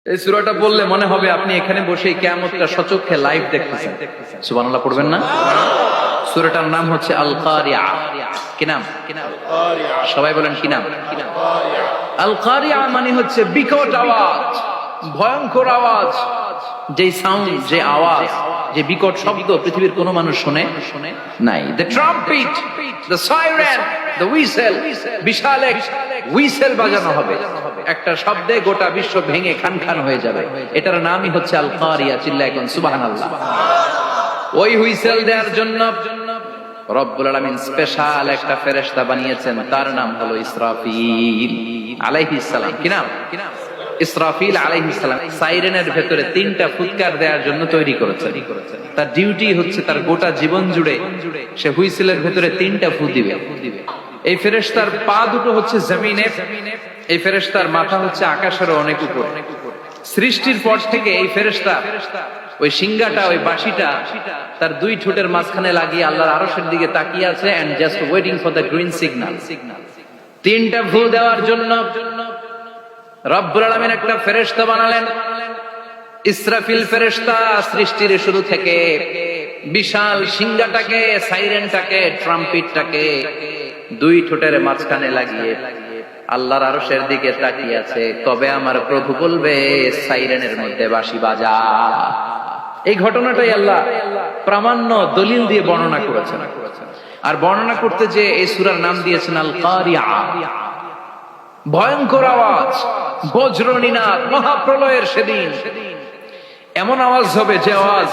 এই সূরাটা বললে মনে হবে আপনি এখানে বসে কিয়ামতটা সচক্ষে লাইভ দেখতেছেন। সুবহানাল্লাহ পড়বেন না? সূরাটার নাম হচ্ছে আল কারিয়া। কি নাম? সবাই বলেন কি নাম? আল কারিয়া মানে হচ্ছে বিকট আওয়াজ, ভয়ঙ্কর আওয়াজ, যে সাউন্ড, যে আওয়াজ, যে বিকট শব্দ পৃথিবীর কোন মানুষ শুনে নাই। The trumpet, the siren, the whistle, বিশাল এক হুইসেল বাজানো হবে, একটা শব্দে গোটা বিশ্ব ভেঙে খান খান হয়ে যাবে। এটার নামই হচ্ছে আল কারিয়া। চিল্লায় এখন সুবহানাল্লাহ। ওই হুইসেল দেওয়ার জন্য রব্বুল আলামিন স্পেশাল একটা ফেরেশতা বানিয়েছেন, তার নাম হলো ইসরাফিল আলাইহিস সালাম। কি নাম? ইসরাফিল আলাইহিস সালাম সাইরেনের ভেতরে 3টা ফুৎকার দেওয়ার জন্য তৈরি করেছেন। তার ডিউটি হচ্ছে তার গোটা জীবন জুড়ে সে হুইসেলের ভেতরে 3টা ফু দিবে। এই ফেরেশতার পা দুটো হচ্ছে জমিনে, এই ফেরেশতার মাথা হচ্ছে আকাশের অনেক উপরে। সৃষ্টির পর থেকে এই ফেরেশতা ওই সিংহাটা, ওই বাঁশিটা তার 2 ঠোঁটের মাঝখানে লাগিয়ে আল্লাহর আরশের দিকে তাকিয়ে আছে and just waiting for the green signal. 3টা ফু দেওয়ার জন্য রব্বুল আলামিন একটা ফেরেশতা বানালেন, ইসরাফিল ফেরেশতা। সৃষ্টির শুরু থেকে বিশাল সিংহাটাকে, সাইরেনটাকে, ট্রাম্পেটটাকে 2 ঠোঁটের মাঝখানে লাগিয়ে আল্লাহর আরশের দিকে তাকিয়ে আছে, কবে আমার প্রভু বলবে সাইরেনের মধ্যে বাঁশি বাজা। এই ঘটনাটাই আল্লাহ প্রামাণ্য দলিল দিয়ে বর্ণনা করেছেন। আর বর্ণনা করতে যে এই সূরার নাম দিয়েছেন আল কারিয়া। ভয়ঙ্কর আওয়াজ, বজ্রনিনাদ, মহাপ্রলয়ের সেদিন এমন আওয়াজ হবে যে আওয়াজ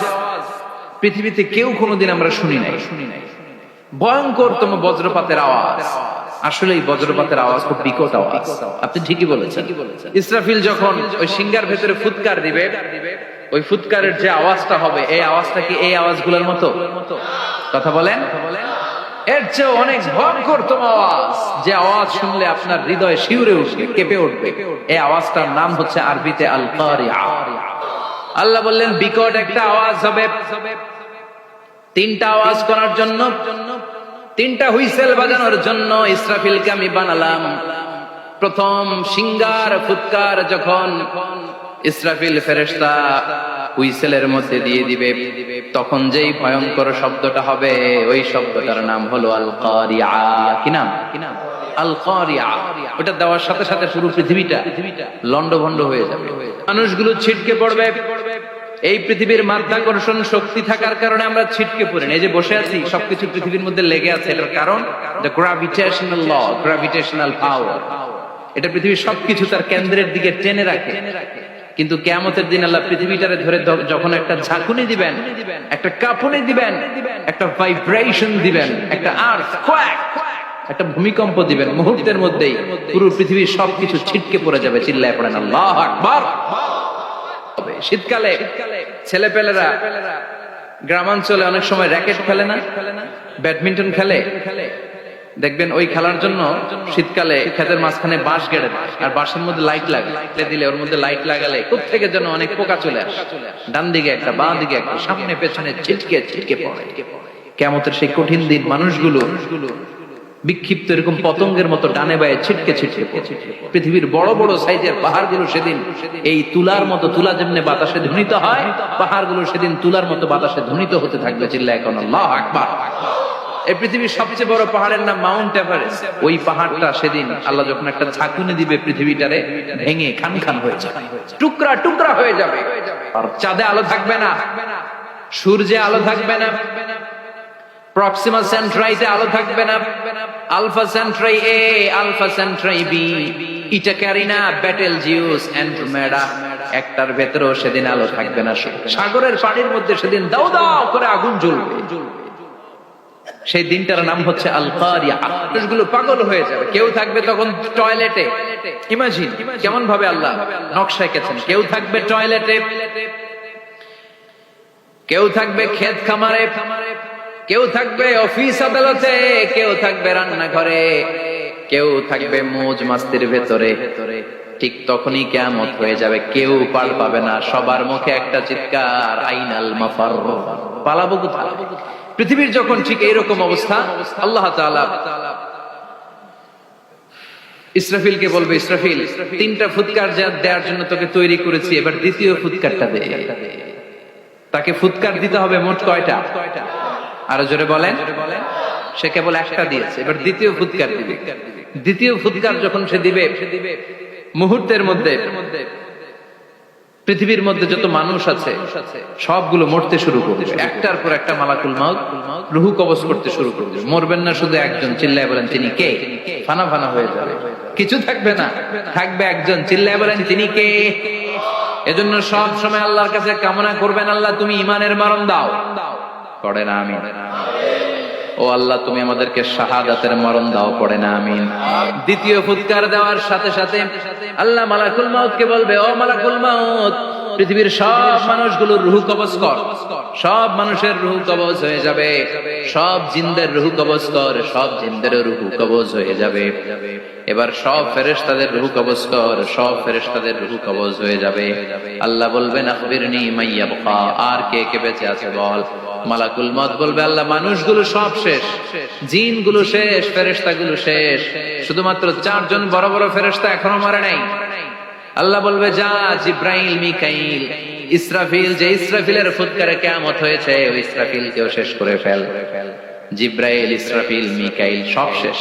পৃথিবীতে কেউ কোনোদিন আমরা শুনি নাই। ভয়ঙ্করতম বজ্রপাতের আওয়াজ। আসলে এই বজ্রপাতের আওয়াজ খুব বিকট আওয়াজ। আপনি ঠিকই বলেছেন। ইসরাফিল যখন ওই সিংহার ভেতরে ফুৎকার দিবে, ওই ফুৎকারের যে আওয়াজটা হবে, এই আওয়াজটা কি এই আওয়াজগুলোর মতো? কথা বলেন। এর চেয়ে অনেক ভয়ঙ্করতম আওয়াজ, যে আওয়াজ শুনলে আপনার হৃদয় শিউরে উঠবে, কেঁপে উঠবে। এই আওয়াজটার নাম হচ্ছে আরবিতে আল কারিয়া। আল্লাহ বললেন বিকট একটা আওয়াজ হবে। 3টা আওয়াজ করার জন্য, 3টা হুইসেল বাজানোর জন্য ইসরাফিলকে আমি বানালাম। প্রথম সিংহার ফুৎকার যখন ইসরাফিল ফেরেশতা হুইসেলের মধ্যে দিয়ে দিবে, তখন যেই ভয়ঙ্কর শব্দটা হবে, ওই শব্দটার নাম হলো আল কারিয়া। কি নাম? আল কারিয়া। ওটা দেওয়ার সাথে সাথে পুরো পৃথিবীটা লন্ডভন্ড হয়ে যাবে, মানুষগুলো ছিটকে পড়বে। এই পৃথিবীর মাধ্যাকর্ষণ শক্তি থাকার কারণে আমরা ছিটকে পড়ি না। এই যে বসে আছি, সবকিছু পৃথিবীর মধ্যে লেগে আছে। এটার কারণ দ্য গ্র্যাভিটেশনাল ল, গ্র্যাভিটেশনাল পাওয়ার। এটা পৃথিবীর সবকিছু তার কেন্দ্রের দিকে টেনে রাখে। কিন্তু কিয়ামতের দিন আল্লাহ পৃথিবীটারে ধরে যখন একটা ঝাঁকুনি দিবেন, একটা কাঁপুনি দিবেন, একটা ভাইব্রেশন দিবেন, একটা আর্থকোয়েক, একটা ভূমিকম্প দিবেন, মুহূর্তের মধ্যেই পুরো পৃথিবীর সবকিছু ছিটকে পড়ে যাবে। চিল্লায় পড়েন আল্লাহু আকবার। শীতকালে ছেলেপেলেরা গ্রামাঞ্চলে অনেক সময় র‍্যাকেট খেলে না, ব্যাডমিন্টন খেলে। দেখবেন ওই খেলার জন্য শীতকালে ক্ষেতের মাঝখানে বাঁশ গেড়ে দেয়, আর বাঁশের মধ্যে লাইট লাগে দিলে, ওর মধ্যে লাইট লাগালে কোত্থেকে যেন অনেক পোকা চলে আসে। ডান দিকে একটা, বাঁ দিকে একটা, সামনে পেছনে ছিটকে ছিটকে পড়ে। কিয়ামতের সেই কঠিন দিন মানুষগুলো বিক্ষিপ্ত এরকম পতঙ্গের মতো ডানে বায়ে ছিটকে ছিটকে পড়ে। পৃথিবীর বড় বড় সাইজের পাহাড়গুলো সেদিন এই তুলার মতো, তুলা যেমনি বাতাসে ধ্বনিত হয়, পাহাড়গুলো সেদিন তুলার মতো বাতাসে ধ্বনিত হতে থাকবে। চিল্লায় এখন আল্লাহু আকবার। এই পৃথিবীর সবচেয়ে বড় পাহাড়ের নাম মাউন্ট এভারেস্ট। ওই পাহাড়টা সেদিন আল্লাহ যখন একটা ঝাঁকুনি দিবে, পৃথিবীটারে ভেঙে খান খান হয়ে যাবে, টুকরা টুকরা হয়ে যাবে। আর চাঁদে আলো থাকবে না, সূর্যে আলো থাকবে না, প্রক্সিমা সেন্ট্রাইতে আলো থাকবে না, আলফা সেন্ট্রাই এ, আলফা সেন্ট্রাই বি, ইটা ক্যারিনা, বেটেলজিউস, অ্যান্ড্রোমেডা, একটার ভেতরেও সেদিন আলো থাকবে না। সাগরের পানির মধ্যে সেদিন দাউ দাউ করে আগুন জ্বলবে। সেই দিনটার নাম হচ্ছে আল কারিয়া। মানুষগুলো পাগল হয়ে যাবে। কেউ থাকবে তখন টয়লেটে। ইমাজিন কেমন ভাবে আল্লাহ নকশা এঁকেছেন। কেউ থাকবে টয়লেটে, কেউ থাকবে ক্ষেত খামারে, কেউ থাকবে অফিস আদালতে, কেউ থাকবে রান্নাঘরে, কেউ থাকবে মৌজ মাস্তির ভেতরে। ঠিক তখনই কিয়ামত হয়ে যাবে, কেউ পার পাবে না। সবার মুখে একটা চিৎকার, আইনাল মাফার, পালাবো কোথায়? পৃথিবীর যখন ঠিক এইরকম অবস্থা, আল্লাহ তাআলা ইসরাফিলকে বলবে, ইসরাফিল, তিনটা ফুৎকার দেওয়ার জন্য তোকে তৈরি করেছি, এবার দ্বিতীয় ফুৎকারটা দে। তাকে ফুৎকার দিতে হবে মোট কয়টা? আরো জোরে বলেন। সে কেবল একটা দিয়েছে, এবার দ্বিতীয় ফুৎকার দিবে। দ্বিতীয় ফুৎকার যখন সে দিবে, মুহূর্তের মধ্যে পৃথিবীর মধ্যে যত মানুষ আছে সবগুলো মরতে শুরু করবে, একটার পর একটা মালাকুল মাউত রুহু কবজ করতে শুরু করবে। মরবেন না শুধু একজন, চিল্লায় বলেন তিনি কে? ফানা ফানা হয়ে যাবে, কিছু থাকবে না, থাকবে একজন, চিল্লায় বলেন তিনি কে? এজন্য সব সময় আল্লাহর কাছে কামনা করবেন, আল্লাহ তুমি ঈমানের মরণ দাও। পড়ে না আমিন? ও আল্লাহ তুমি আমাদেরকে শাহাদাতের মরণ দাও। পড়ে না আমিন? দ্বিতীয় ফুৎকার দেওয়ার সাথে সাথে আল্লাহ মালাকুল মাউতকে বলবে, ও মালাকুল মাউত, পৃথিবীর সব মানুষগুলোর রূহ কবজ কর। সব মানুষের রূহ কবজ হয়ে যাবে, সব জিনদের রূহ কবজ কর, সব জিনদের রূহ কবজ হয়ে যাবে। এবার সব ফেরেশতাদের রূহ কবজ কর, সব ফেরেশতাদের রূহ কবজ হয়ে যাবে। আল্লাহ বলবেন আখবিরনি মাইয়াবকা, আর কে কে বেঁচে আছে বল। মালাকুল মউত বলবে, আল্লাহ মানুষগুলো সব শেষ, জিনগুলো শেষ, ফেরেশতাগুলো শেষ, শুধুমাত্র 4 জন বড় বড় ফেরেশতা এখনো মরে নাই। আল্লাহ বলবে, যা জিব্রাইল, মিকাইল, ইসরাফিল, যে ইসরাফিলের ফুৎকারে কিয়ামত হয়েছে ওই ইসরাফিলকেও শেষ করে ফেল। জিব্রাইল, ইসরাফিল, মিকাইল সব শেষ।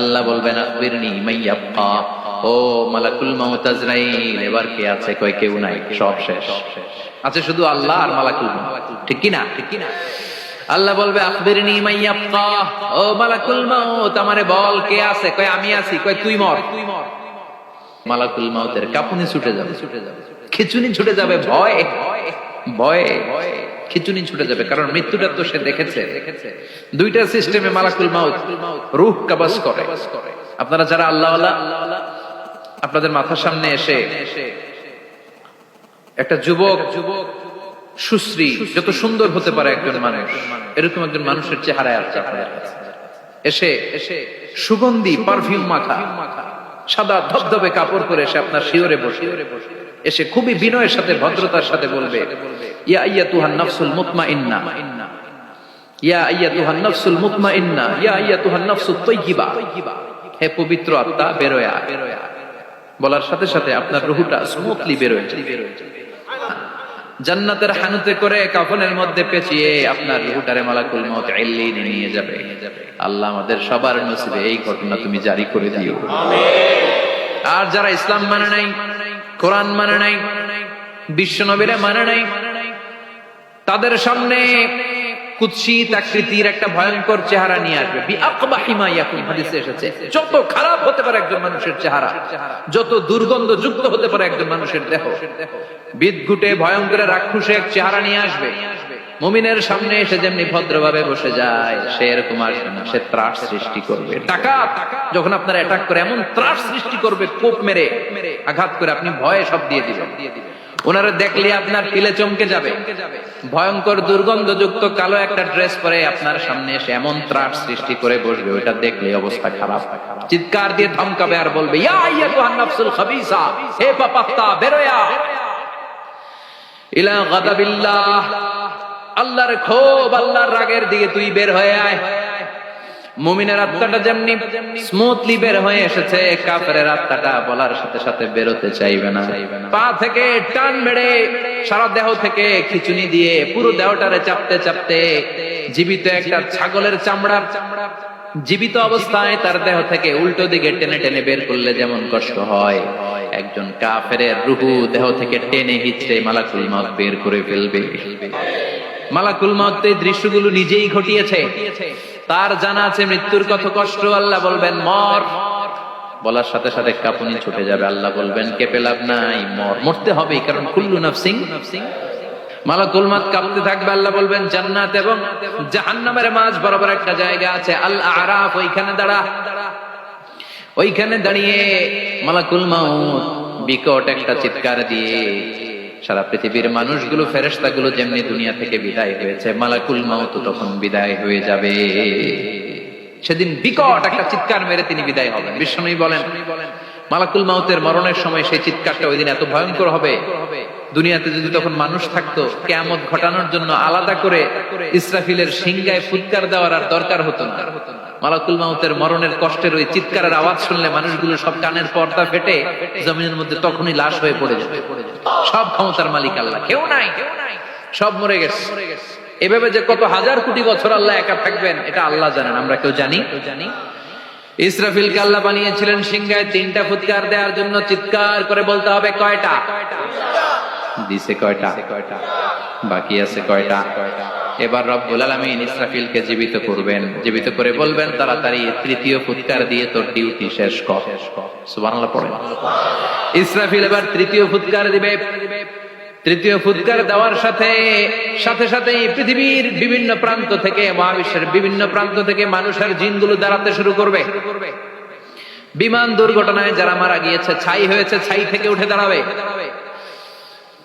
আল্লাহ বলবেন আখবিরনি মাইয়াবকা, ও মালাকুল মউত আজরাইল, এবার কে আছে? কই কেউ নাই, সব শেষ, আছে শুধু আল্লাহ আর মালাকুল মউত। ঠিক কি না? ঠিক কি না? আল্লাহ বলবে আখবিরনি মাইয়াবকা, ও মালাকুল মউত আমারে বল কে আছে? কই আমি আছি। কই তুই মর। মালাকুল মউতের কাঁপুনি ছুটে যাবে, খিচুনি ছুটে যাবে, ভয় ভয়ে খিচুনি ছুটে যাবে, কারণ মৃত্যুটা তো সে দেখেছে। দুইটা সিস্টেমে মালাকুল মউত রূহ কবজ করে। আপনারা যারা আল্লাহওয়ালা, আপনাদের মাথার সামনে এসে একটা যুবক, সুশ্রী, যত সুন্দর হতে পারে একজন মানুষ, এরকম একজন মানুষের চেহারায় আসছে আপনাদের কাছে, এসে সুগন্ধি পারফিউম মাখা, সাদা ধবধবে কাপড় পরে এসে আপনার শিওরে বসে, এসে খুবই বিনয়ের সাথে, ভদ্রতার সাথে বলবে, ইয়া আইয়াতুহান নাফসুল মুতমাইন্না, ইয়া আইয়াতুহান নাফসুল মুতমাইন্না, ইয়া আইয়াতুহান নাফসুত তাইয়্যিবা, হে পবিত্র আত্মা বেরোয় আয়। বলার সাথে সাথে আপনার রূহটা স্মুথলি বেরোয় যাবে। জান্নাতের হানুতে করে কাফনের মধ্যে পেঁচিয়ে আপনার রূহটারে মালাকুল মউত ইল্লিনে নিয়ে যাবে। আল্লাহ আমাদের সবার নসিবে এই ঘটনা তুমি জারি করে দিও। আর যারা ইসলাম মানে নাই, কোরআন মানে নাই, বিশ্ব নবীরে মানে নাই, তাদের সামনে কুৎসিত আকৃতির একটা ভয়ঙ্কর চেহারা নিয়ে আসবে। বিআকবাহি মা ইয়াকুন, হাদিসে এসেছে, যত খারাপ হতে পারে একজন মানুষের চেহারা, যত দুর্গন্ধ যুক্ত হতে পারে একজন মানুষের দেহ, বিদঘুটে ভয়ঙ্কর রাক্ষসে এক চেহারা নিয়ে আসবে। মুমিনের সামনে এসে যেমনি ভদ্রভাবে বসে যায়, সে এরকম আসবে না, সে ত্রাস সৃষ্টি করবে। ডাকাত যখন আপনার অ্যাটাক করে এমন ত্রাস সৃষ্টি করবে, কোপ মেরে আঘাত করে আপনি ভয়ে সব দিয়ে দিবেন। ওনারা দেখলে আপনার পিলে চমকে যাবে। ভয়ঙ্কর দুর্গন্ধযুক্ত কালো একটা ড্রেস পরে আপনার সামনে এসে এমন ত্রাস সৃষ্টি করে বসবে, ওইটা দেখলে অবস্থা খারাপ। চিৎকার দিয়ে ধমকাবে আর বলবে, ইয়া আইয়াতুহান নাফসুল খাবিসা, হে পাপাত্তা বেরোয়া ইলা গাদাবিল্লাহ, আল্লাহর ক্ষোভ, আল্লাহর রাগের দিকে তুই বের হয়ে আয়। মুমিনের আত্মাটা যেমনি স্মুথলি বের হয়ে এসেছে, কাফেরের আত্মাটা বলার সাথে সাথে বেরোতে চাইবে না। পা থেকে টান মেরে সারা দেহ থেকে খিচুনি দিয়ে পুরো দেহটারে চাপতে চাপতে জীবিত একটা ছাগলের চামড়া জীবিত অবস্থায় তার দেহ থেকে উল্টো দিকে টেনে টেনে বের করলে যেমন কষ্ট হয়, একজন কাফেরের রূহ দেহ থেকে টেনে হিচড়ে মালাকুল মউত বের করে ফেলবে। মালাকুল মউত এই দৃশ্যগুলো নিজেই ঘটিয়েছে, তার জানা আছে মৃত্যুর কত কষ্ট। আল্লাহ বলবেন মর, বলার সাথে সাথে কাঁপুনি ছুটে যাবে। আল্লাহ বলবেন কেঁপে লাভ নাই, মর, মরতে হবে, কারণ কুল্লু নাফসিন। মালাকুল মউত কাঁপতে থাকবে। আল্লাহ বলবেন জান্নাত এবং জাহান্নামের মাঝ বরাবর একটা জায়গা আছে, আল আরাফ, ওইখানে দাঁড়া। ওইখানে দাঁড়িয়ে মালাকুল মউত বিকট একটা চিৎকার দিয়ে সারা পৃথিবীর মানুষগুলো, ফেরেশতাগুলো যেমনি দুনিয়া থেকে বিদায় হয়েছে, মালাকুল মউত তখন বিদায় হয়ে যাবে। সেদিন বিকট একটা চিৎকার মেরে তিনি বিদায় হবেন। বিশ্বনবী বলেন, মালাকুল মউতের মরণের সময় সেই চিৎকারটা ওই দিন এত ভয়ঙ্কর হবে, দুনিয়াতে যদি তখন মানুষ থাকতো, কিয়ামত ঘটানোর জন্য আলাদা করে ইসরাফিলের সিংগায় ফুৎকার দেওয়ার আর দরকার হতো না। মালাকুল মাউতের মরণের কষ্টের ওই চিৎকারের আওয়াজ শুনলে মানুষগুলো সব কানের পর্দা ফেটে জমিনের মধ্যে তখনই লাশ হয়ে পড়ে যাবে। সব ক্ষমতার মালিক আল্লাহ, কেউ নাই, সব মরে গেছে। এভাবে যে কত হাজার কোটি বছর আল্লাহ একা থাকবেন এটা আল্লাহ জানেন, আমরা কেউ জানি? ইসরাফিলকে আল্লাহ বানিয়েছিলেন সিংহায় 3টা ফুৎকার দেওয়ার জন্য। চিৎকার করে বলতে হবে কয়টা? দিছে কয়টা? বাকি আছে কয়টা? এবার রব্বুল আলামিন ইসরাফিলকে জীবিত করবেন, জীবিত করে বলবেন তাড়াতাড়ি 3য় ফুৎকার দিয়ে তোর ডিউটি শেষ কর। সুবহানাল্লাহ পড়ে। ইসরাফিল এবার 3য় ফুৎকার দিবে। 3য় ফুৎকার দেওয়ার সাথে সাথে পৃথিবীর বিভিন্ন প্রান্ত থেকে, মহাবিশ্বের বিভিন্ন প্রান্ত থেকে মানুষের জিনগুলো দাঁড়াতে শুরু করবে। বিমান দুর্ঘটনায় যারা মারা গিয়েছে, ছাই হয়েছে, ছাই থেকে উঠে দাঁড়াবে।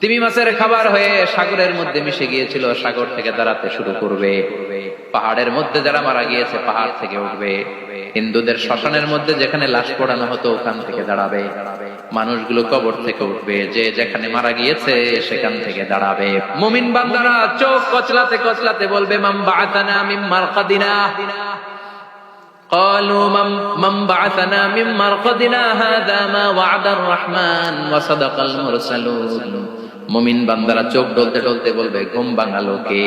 তিমি মাছের খাবার হয়ে সাগরের মধ্যে মিশে গিয়েছিল, সাগর থেকে দাঁড়াতে শুরু করবে। পাহাড়ের মধ্যে যারা মারা গিয়েছে, পাহাড় থেকে উঠবে। হিন্দুদের শ্মশানের মধ্যে যেখানে লাশ পোড়ানো হতো ওখান থেকে দাঁড়াবে। মানুষগুলো কবর থেকে উঠবে, যে যেখানে মারা গিয়েছে সেখান থেকে দাঁড়াবে। মুমিন বান্দারা চোখ কচলাতে কচলাতে বলবে মান বাআতানা মিন মারকাদিনা। قالوا من بعثنا من مرقدنا هذا ما وعد الرحمن وصدق المرسلون। মুমিন বান্দারা চোখ ডলতে ডলতে বলবে ঘুম ভাঙালো কে?